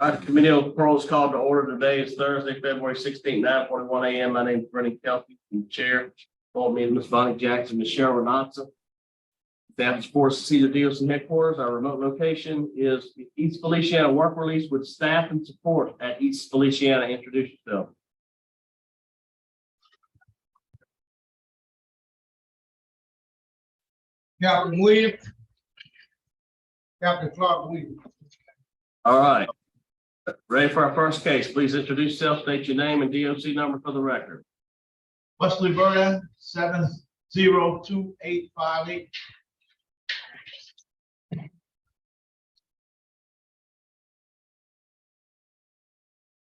All right, committee of parole is called to order. Today is Thursday, February 16th, 9:41 a.m. My name is Brendan Kelly, I'm the chair. Board meeting, Ms. Bonnie Jackson, Ms. Cheryl Renatza. Staff is forced to see the DOC headquarters. Our remote location is East Feliciana work release with staff and support at East Feliciana. Introduce yourself. Captain Williams. Captain Clark Williams. All right. Ready for our first case. Please introduce yourself, state your name and DOC number for the record. Wesley Verdin 702858.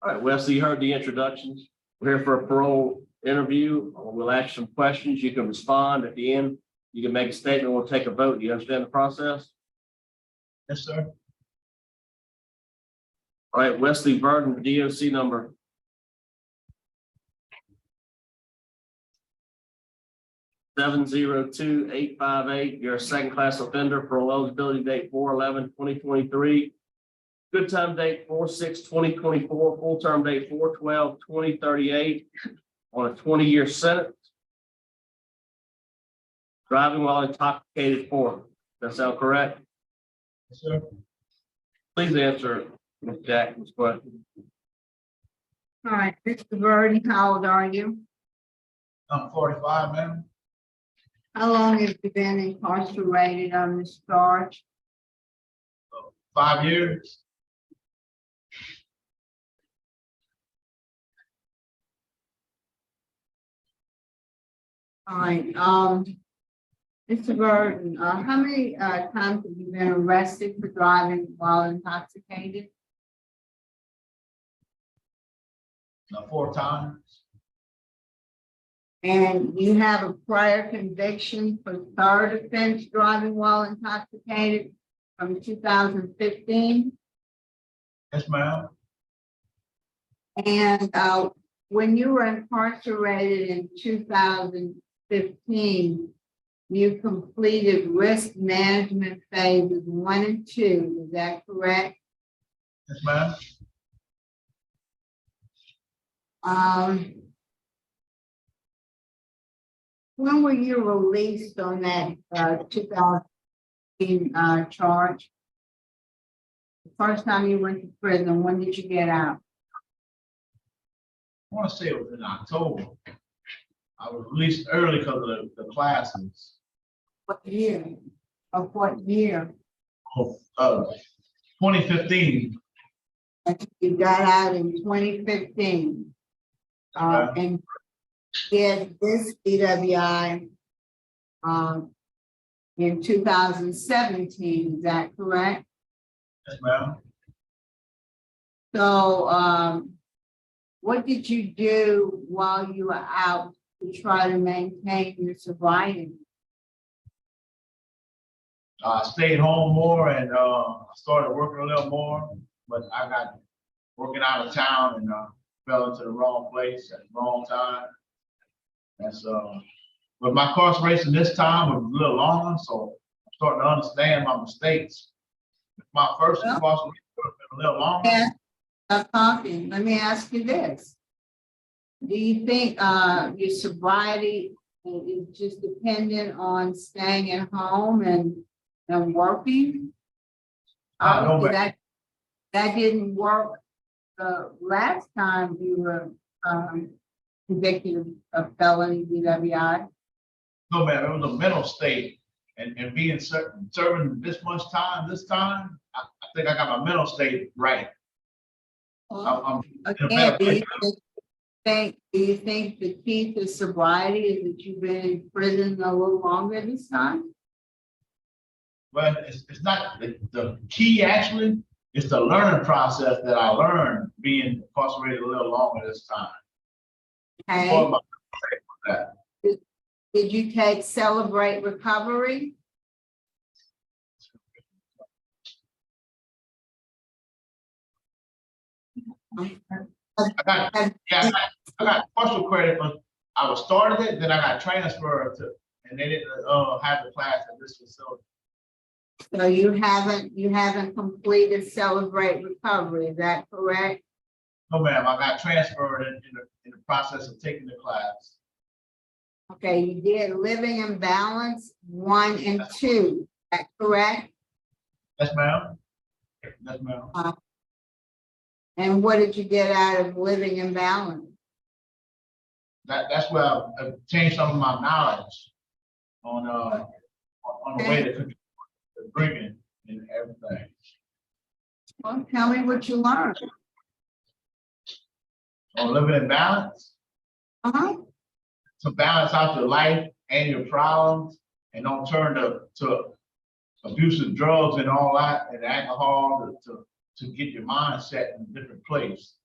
All right, Wesley, you heard the introductions. We're here for a parole interview. We'll ask some questions. You can respond at the end. You can make a statement. We'll take a vote. Do you understand the process? Yes, sir. All right, Wesley Verdin, DOC number 702858. You're a second class offender. Parole eligibility date 4/11/2023. Good time date 4/6/2024. Full term date 4/12/2038 on a 20-year sentence. Driving while intoxicated 4. Does that sound correct? Yes, sir. Please answer Ms. Jackson's question. All right, Mr. Verdin, how old are you? I'm 45, man. How long have you been incarcerated on this charge? 5 years. All right, Mr. Verdin, how many times have you been arrested for driving while intoxicated? 4 times. And you have a prior conviction for third offense driving while intoxicated from 2015? Yes, ma'am. And when you were incarcerated in 2015, you completed risk management phases 1 and 2. Is that correct? Yes, ma'am. When were you released on that 2015 charge? The first time you went to prison, when did you get out? I want to say it was in October. I was released early because of the classes. What year? Of what year? Of 2015. You got out in 2015. And did this DWI in 2017, is that correct? Yes, ma'am. So what did you do while you were out to try to maintain your sobriety? I stayed home more and started working a little more, but I got working out of town and fell into the wrong place at the wrong time. And so, but my incarceration this time was a little longer, so I'm starting to understand my mistakes. My first incarceration would have been a little longer. Yeah. Stop talking. Let me ask you this. Do you think your sobriety is just dependent on staying at home and working? No, that didn't work the last time you were convicted of felony DWI? No, man, it was a mental state, and being serving this much time, I think I got my mental state right. I'm in a better Again, place. do you think the key to sobriety is that you've been in prison a little longer this time? Well, it's not the key, actually. It's the learning process that I learned being incarcerated a little longer this time. Okay. More about that. Did you take Celebrate Recovery? I got partial credit, but I was started it, then I got transferred to, and they didn't have the class at this facility. So you haven't completed Celebrate Recovery, is that correct? No, ma'am, I got transferred in the process of taking the class. Okay, you did Living in Balance 1 and 2, is that correct? Yes, ma'am. Yes, ma'am. And what did you get out of Living in Balance? That's where I obtained some of my knowledge on the way to drinking and everything. Well, tell me what you learned. On living in balance, Uh-huh. to balance out your life and your problems, and don't turn to abusive drugs and all that, and alcohol to get your mindset in a different place.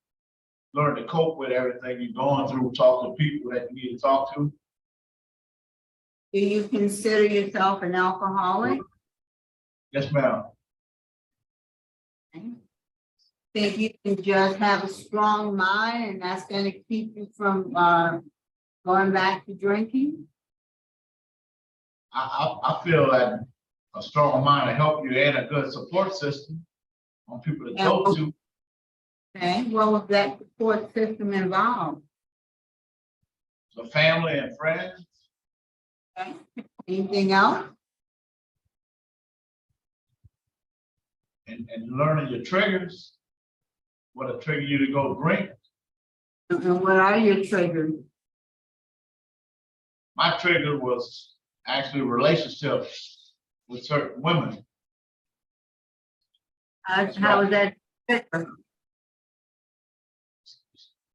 Learn to cope with everything you're going through, talk to people that you need to talk to. Do you consider yourself an alcoholic? Yes, ma'am. Think you can just have a strong mind and that's going to keep you from going back to drinking? I feel that a strong mind will help you and a good support system on people to go to. Okay, well, with that support system involved, So family and friends. okay. Anything else? And learning your triggers, what'll trigger you to go drink. And what are your triggers? My trigger was actually relationships with certain women. How is that trigger?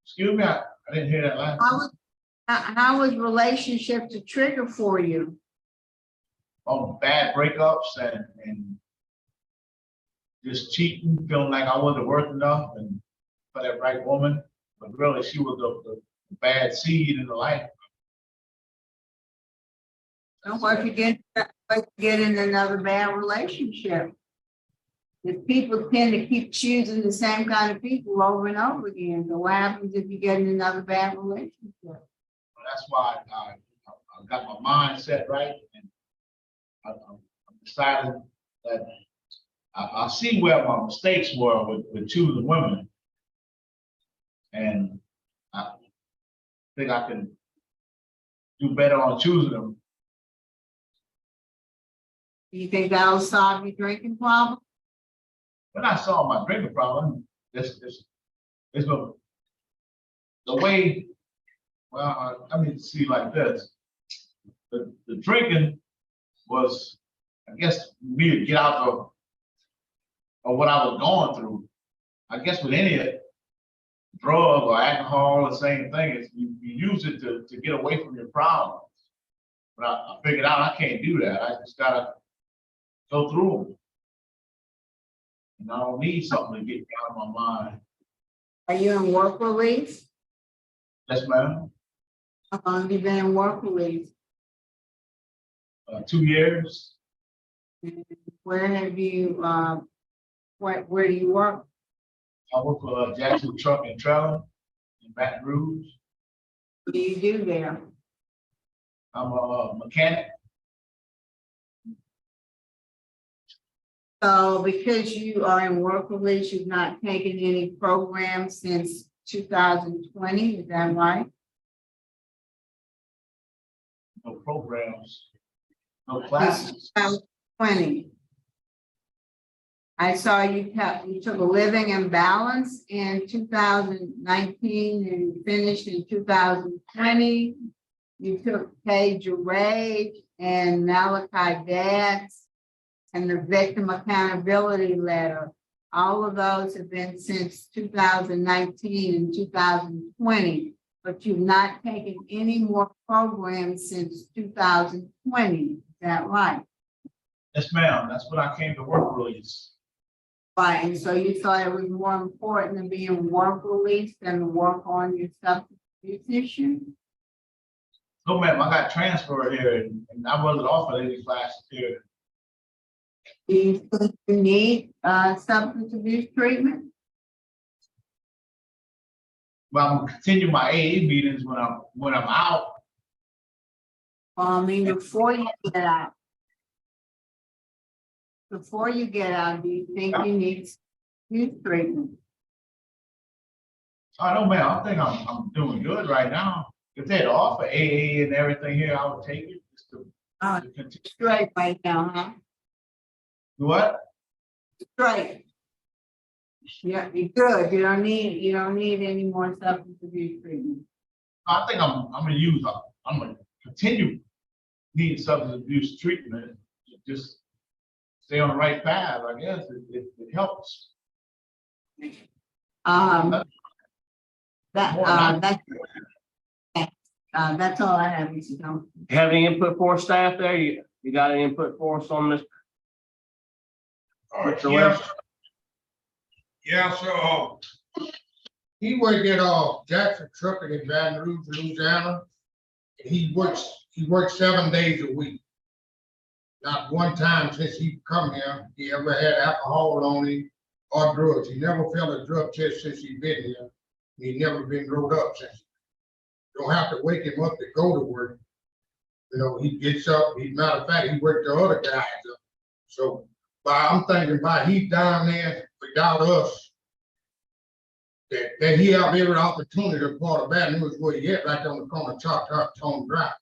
Excuse me, I didn't hear that last. How was relationship to trigger for you? On bad breakups and just cheating, feeling like I wasn't worth enough and for that right woman, but really she was the bad seed in the life. And what if you get in another bad relationship? If people tend to keep choosing the same kind of people over and over again, so what happens if you get in another bad relationship? That's why I got my mind set right, and I'm decided that I see where my mistakes were with choosing women, and I think I can do better on choosing them. Do you think that'll solve your drinking problem? When I saw my drinking problem, it's the way. Well, I mean, see like this. The drinking was, I guess, me to get out of what I was going through. I guess with any drug or alcohol, the same thing is you use it to get away from your problems. But I figured out I can't do that. I just gotta go through them. And I don't need something to get me out of my mind. Are you in work release? Yes, ma'am. How long have you been in work release? 2 years. Where have you, where do you work? I work for Jackson Truck and Trailer in Baton Rouge. What do you do there? I'm a mechanic. So because you are in work release, you've not taken any programs since 2020, is that right? No programs, no classes. 2020. I saw you took a Living in Balance in 2019 and you finished in 2020. You took Page Your Rage and Malachi Dads and the Victim Accountability Letter. All of those have been since 2019 and 2020, but you've not taken any more programs since 2020. Is that right? Yes, ma'am. That's when I came to work release. Right, and so you thought it was more important to be in work release than to work on your substance abuse issue? No, ma'am. I got transferred here, and I wasn't offered any classes here. Do you think you need substance abuse treatment? Well, I'm gonna continue my AA meetings when I'm out. Well, I mean, before you get out. Before you get out, do you think you need youth treatment? I don't, man, I think I'm doing good right now. If they'd offer AA and everything here, I would take it. Just to continue. Straight right now, huh? What? Straight. Yeah, you're good. You don't need any more substance abuse treatment. I think I'm gonna continue needing substance abuse treatment. Just stay on the right path, I guess. It helps. That's all I have, Mr. Johnson. You have any input for staff there? You got any input for us on this? Mr. Yes. West? Yeah, so he worked at Jackson Trucking in Baton Rouge, Louisiana. And he works 7 days a week. Not one time since he come here, he ever had alcohol on him or drugs. He never failed a drug test since he been here. He never been rolled up since. Don't have to wake him up to go to work. You know, he gets up, matter of fact, he worked the other guys up. So, but I'm thinking about he's down there without us. That he have every opportunity to part of Baton Rouge where he at, right on the corner of Choctaw Tone Drive.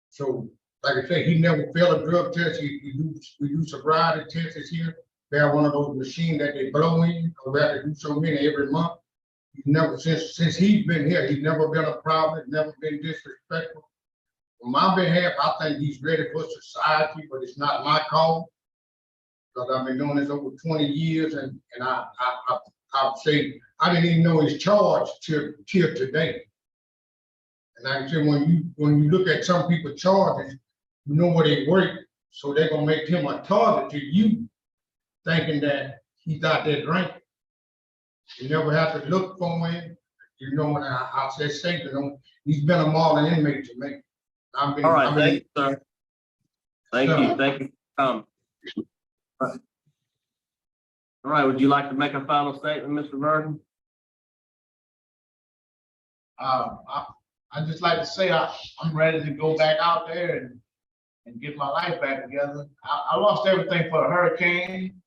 So, like I say, he never failed a drug test. We do sobriety tests here. They have one of those machines that they blow in, or we have to do so many every month. He's never, since he's been here, he's never been a problem, never been disrespectful. On my behalf, I think he's ready for society, but it's not my call. Because I've been doing this over 20 years, and I'll say I didn't even know his charge till today. And like I said, when you look at some people's charges, you know where they work, so they're gonna make him a target to you, thinking that he's out there drinking. You never have to look for him. You know, when I said safe, you know, he's been a model inmate to me. All right, thank you, sir. Thank you. All right, would you like to make a final statement, Mr. Verdin? I just like to say I'm ready to go back out there and get my life back together. I lost everything for a hurricane,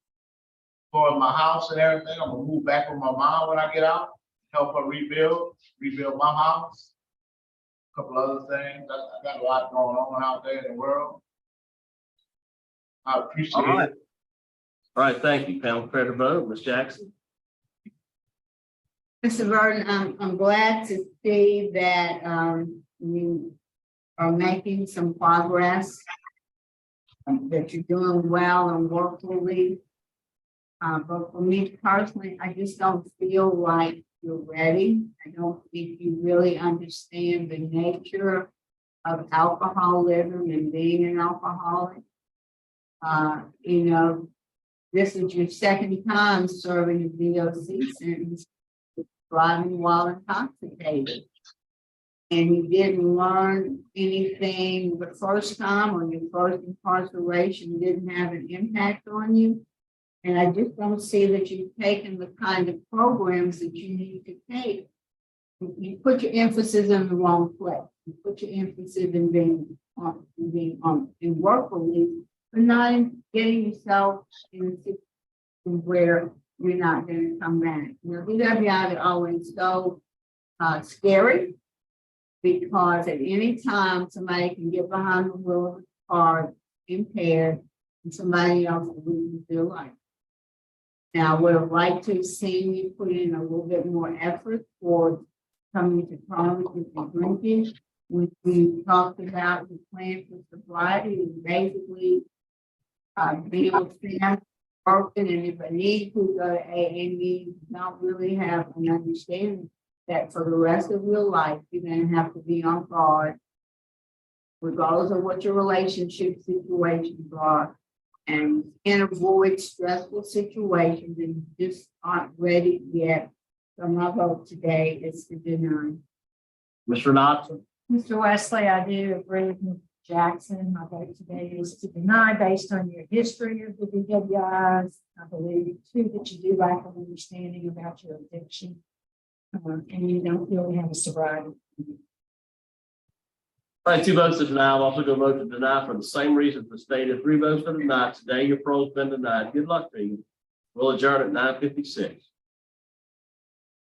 for my house and everything. I'm gonna move back with my mom when I get out, help her rebuild my house. A couple other things. I got a lot going on out there in the world. I appreciate it. All right, thank you. Panel prepared to vote. Ms. Jackson? Mr. Verdin, I'm glad to see that you are making some progress, that you're doing well and workfully. But for me personally, I just don't feel like you're ready. I don't think you really understand the nature of alcoholism and being an alcoholic. You know, this is your second time serving a DOC sentence, driving while intoxicated. And you didn't learn anything the first time, or your first incarceration didn't have an impact on you. And I just don't see that you've taken the kind of programs that you need to take. You put your emphasis in the wrong place. You put your emphasis in being workfully, but not in getting yourself in a situation where you're not going to come back. You know, DWI is always so scary, because at any time somebody can get behind the wheel of a car impaired and somebody else will lose their life. Now, I would have liked to have seen you put in a little bit more effort for coming to terms with the drinking. When we talked about the plan for sobriety, and basically being with family, working, and if I need to go to AA meetings, don't really have an understanding that for the rest of your life, you're going to have to be on guard, regardless of what your relationship situations are, and can avoid stressful situations, and you just aren't ready yet. So my vote today is to deny. Mr. Knotson? Mr. Wesley, I do agree with Mr. Jackson. My vote today is to deny based on your history of the DWIs. I believe too that you do lack of understanding about your addiction, and you don't really have a sobriety. All right, 2 votes to deny. I'm also going to vote to deny for the same reason for stated. 3 votes to deny. Today, your parole's been denied. Good luck to you. We'll adjourn at 9:56.